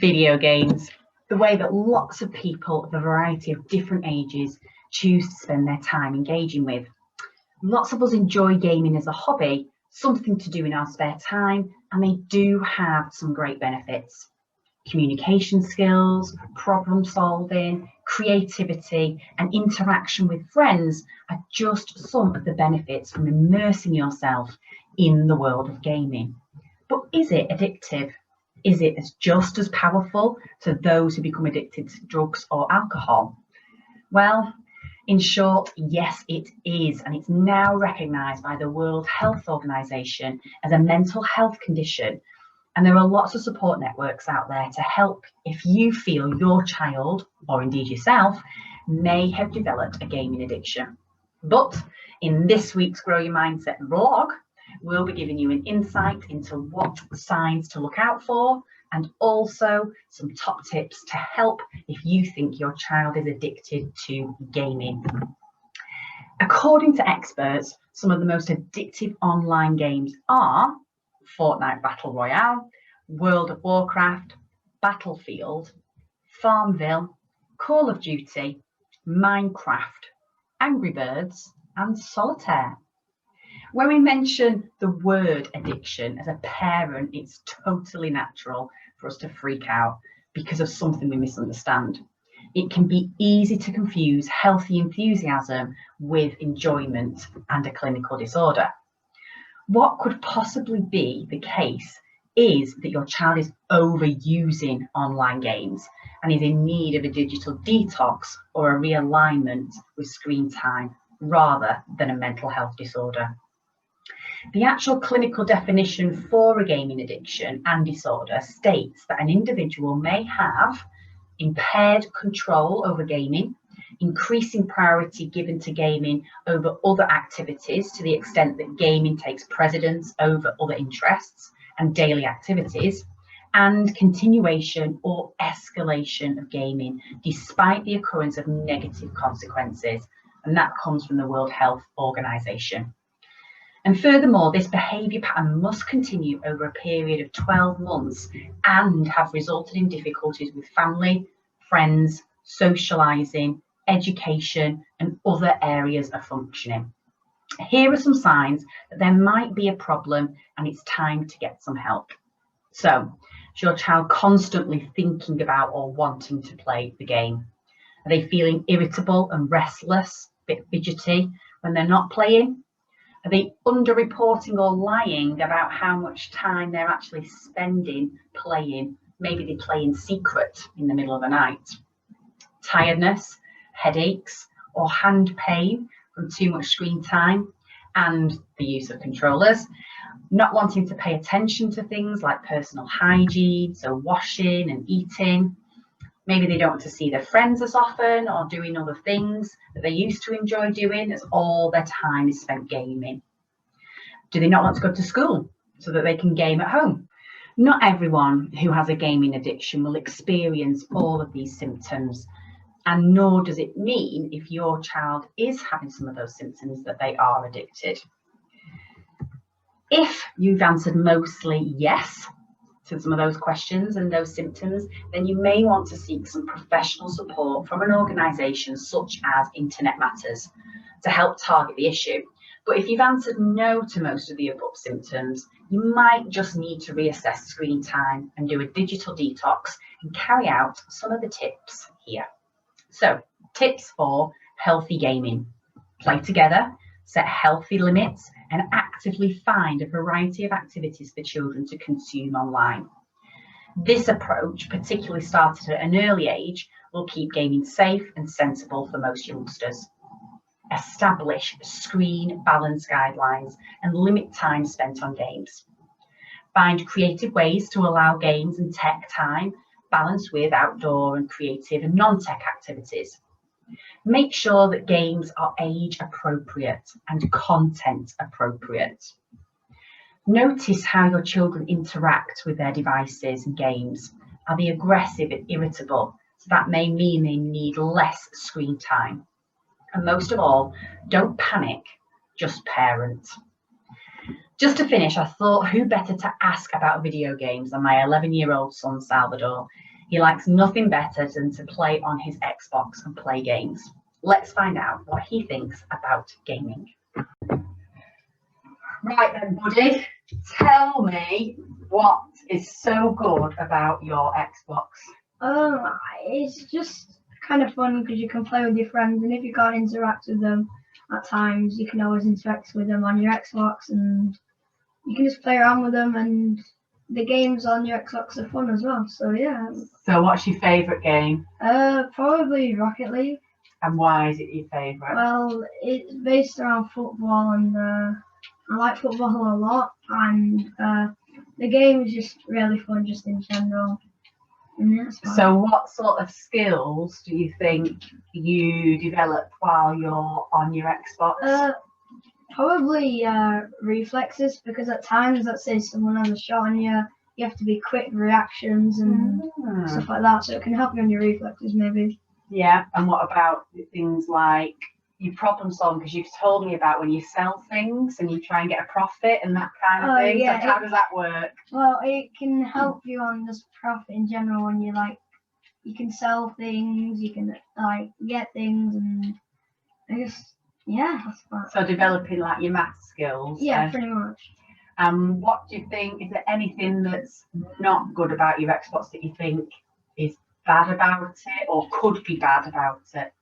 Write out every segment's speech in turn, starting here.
Video games, the way that lots of people of a variety of different ages choose to spend their time engaging with. Lots of us enjoy gaming as a hobby, something to do in our spare time, and they do have some great benefits. Communication skills, problem solving, creativity, and interaction with friends are just some of the benefits from immersing yourself in the world of gaming. But is it addictive? Is it just as powerful to those who become addicted to drugs or alcohol? Well, in short, yes, it is, and it's now recognised by the World Health Organization as a mental health condition. And there are lots of support networks out there to help if you feel your child, or indeed yourself, may have developed a gaming addiction. But in this week's Grow Your Mindset vlog, we'll be giving you an insight into what signs to look out for, and also some top tips to help if you think your child is addicted to gaming. According to experts, some of the most addictive online games are Fortnite Battle Royale, World of Warcraft, Battlefield, Farmville, Call of Duty, Minecraft, Angry Birds, and Solitaire. When we mention the word addiction as a parent, it's totally natural for us to freak out because of something we misunderstand. It can be easy to confuse healthy enthusiasm with enjoyment and a clinical disorder. What could possibly be the case is that your child is overusing online games and is in need of a digital detox or a realignment with screen time rather than a mental health disorder. The actual clinical definition for a gaming addiction and disorder states that an individual may have impaired control over gaming, increasing priority given to gaming over other activities to the extent that gaming takes precedence over other interests and daily activities, and continuation or escalation of gaming despite the occurrence of negative consequences. And that comes from the World Health Organization. And furthermore, this behaviour pattern must continue over a period of 12 months and have resulted in difficulties with family, friends, socialising, education, and other areas of functioning. Here are some signs that there might be a problem and it's time to get some help. So, is your child constantly thinking about or wanting to play the game? Are they feeling irritable and restless, a bit fidgety when they're not playing? Are they underreporting or lying about how much time they're actually spending playing? Maybe they play in secret in the middle of the night. Tiredness, headaches, or hand pain from too much screen time and the use of controllers. Not wanting to pay attention to things like personal hygiene, so washing and eating. Maybe they don't want to see their friends as often or doing other things that they used to enjoy doing as all their time is spent gaming. Do they not want to go to school so that they can game at home? Not everyone who has a gaming addiction will experience all of these symptoms, and nor does it mean if your child is having some of those symptoms that they are addicted. If you've answered mostly yes to some of those questions and those symptoms, then you may want to seek some professional support from an organisation such as Internet Matters to help target the issue. But if you've answered no to most of the above symptoms, you might just need to reassess screen time and do a digital detox and carry out some of the tips here. So, tips for healthy gaming. Play together, set healthy limits, and actively find a variety of activities for children to consume online. This approach, particularly started at an early age, will keep gaming safe and sensible for most youngsters. Establish screen balance guidelines and limit time spent on games. Find creative ways to allow games and tech time balanced with outdoor and creative and non-tech activities. Make sure that games are age appropriate and content appropriate. Notice how your children interact with their devices and games. Are they aggressive and irritable? So that may mean they need less screen time. And most of all, don't panic, just parent. Just to finish, I thought who better to ask about video games than my 11-year-old son, Salvador. He likes nothing better than to play on his Xbox and play games. Let's find out what he thinks about gaming. Right then, buddy, tell me what is so good about your Xbox. It's just kind of fun because you can play with your friends, and if you can't interact with them at times, you can always interact with them on your Xbox, and you can just play around with them, and the games on your Xbox are fun as well. So yeah. So what's your favourite game? Probably Rocket League. And why is it your favourite? Well, it's based around football, and I like football a lot, and the game is just really fun, just in general. So what sort of skills do you think you develop while you're on your Xbox? Probably reflexes, because at times, let's say someone has a shot on you, you have to be quick reactions and stuff like that, so it can help you on your reflexes maybe. Yeah, and what about things like you problem solving, because you've told me about when you sell things and you try and get a profit and that kind of thing. Yeah, so how does that work? Well, it can help you on this profit in general when you you can sell things, you can get things, and I guess that's that. So developing like your math skills. Yeah, pretty much. What do you think? Is there anything that's not good about your Xbox that you think is bad about it or could be bad about it?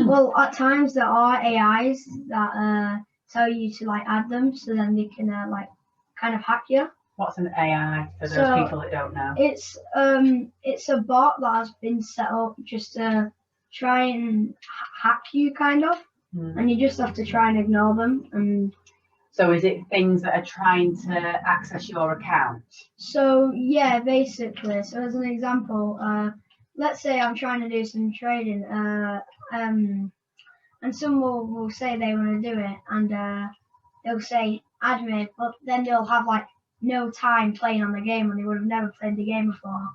Well, at times there are AIs that tell you to add them, so then they can kind of hack you. What's an AI for those people that don't know? It's a bot that has been set up just to try and hack you, kind of, and you just have to try and ignore them. And so is it things that are trying to access your account? So yeah, basically. So as an example, let's say I'm trying to do some trading, and someone will say they want to do it, and they'll say add me, but then they'll have no time playing on the game, and they would have never played the game before,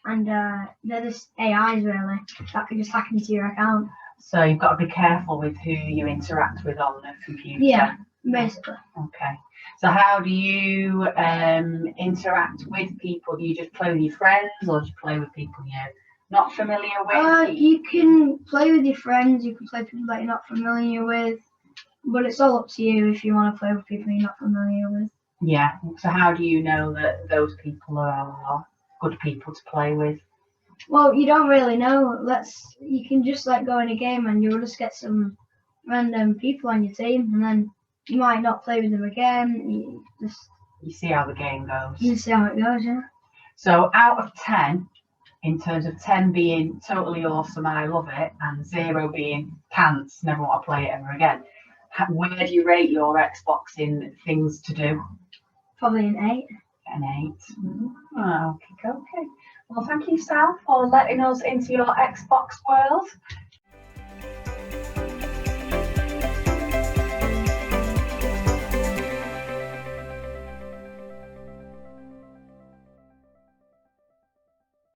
and they're just AIs really that can just hack into your account. So you've got to be careful with who you interact with on the computer. Yeah, basically. Okay. So how do you interact with people? Do you just play with your friends, or do you play with people you're not familiar with? You can play with your friends. You can play with people that you're not familiar with, but it's all up to you if you want to play with people you're not familiar with. Yeah. So how do you know that those people are good people to play with? Well, you don't really know. You can just go in a game and you'll just get some random people on your team, and then you might not play with them again. You see how the game goes. You see how it goes, yeah. So out of 10, in terms of 10 being totally awesome, I love it, and 0 being pants, never want to play it ever again, where do you rate your Xbox in things to do? Probably an 8. An 8. Oh, okay. Well, thank you, Sal, for letting us into your Xbox world.